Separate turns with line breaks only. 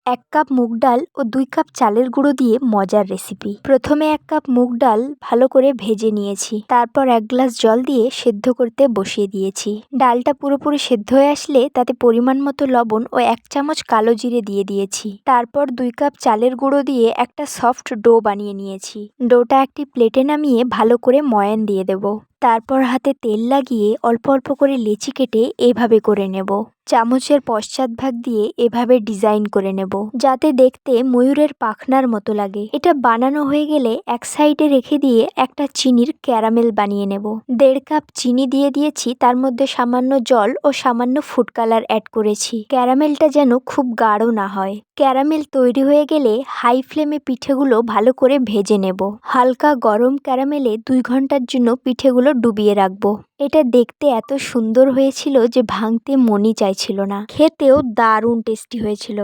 1 cup মুগ ডাল ও 2 cup চালের গুঁড়ো দিয়ে মজার রেসিপি। প্রথমে 1 কাপ মুগ ডাল ভালো করে ভেজে নিয়েছি। তারপর 1 গ্লাস জল দিয়ে সেদ্ধ করতে বসিয়ে দিয়েছি। ডালটা পুরোপুরি সেদ্ধ হয়ে আসলে তাতে পরিমাণ মতো লবণ ও 1 চামচ কালো জিরে দিয়ে দিয়েছি। তারপর 2 কাপ চালের গুঁড়ো দিয়ে একটা সফট ডো বানিয়ে নিয়েছি। ডোটা একটি প্লেটে নামিয়ে ভালো করে ময়ান দিয়ে দেব। তারপর হাতে তেল লাগিয়ে অল্প অল্প করে লেচি কেটে এভাবে করে নেব। চামচের পশ্চাৎভাগ দিয়ে এভাবে ডিজাইন করে নেব, যাতে দেখতে ময়ূরের পাখনার মতো লাগে। এটা বানানো হয়ে গেলে এক সাইডে রেখে দিয়ে একটা চিনির ক্যারামেল বানিয়ে নেব। 1.5 কাপ চিনি দিয়ে দিয়েছি, তার মধ্যে সামান্য জল ও সামান্য ফুড কালার অ্যাড করেছি। ক্যারামেলটা যেন খুব গাঢ় না হয়। ক্যারামেল তৈরি হয়ে গেলে হাই ফ্লেমে পিঠেগুলো ভালো করে ভেজে নেব। হালকা গরম ক্যারামেলে 2 ঘন্টার জন্য পিঠেগুলো ডুবিয়ে রাখবো। এটা দেখতে এত সুন্দর হয়েছিল যে ভাঙতে মনই চাইছিল না। খেতেও দারুণ টেস্টি হয়েছিল।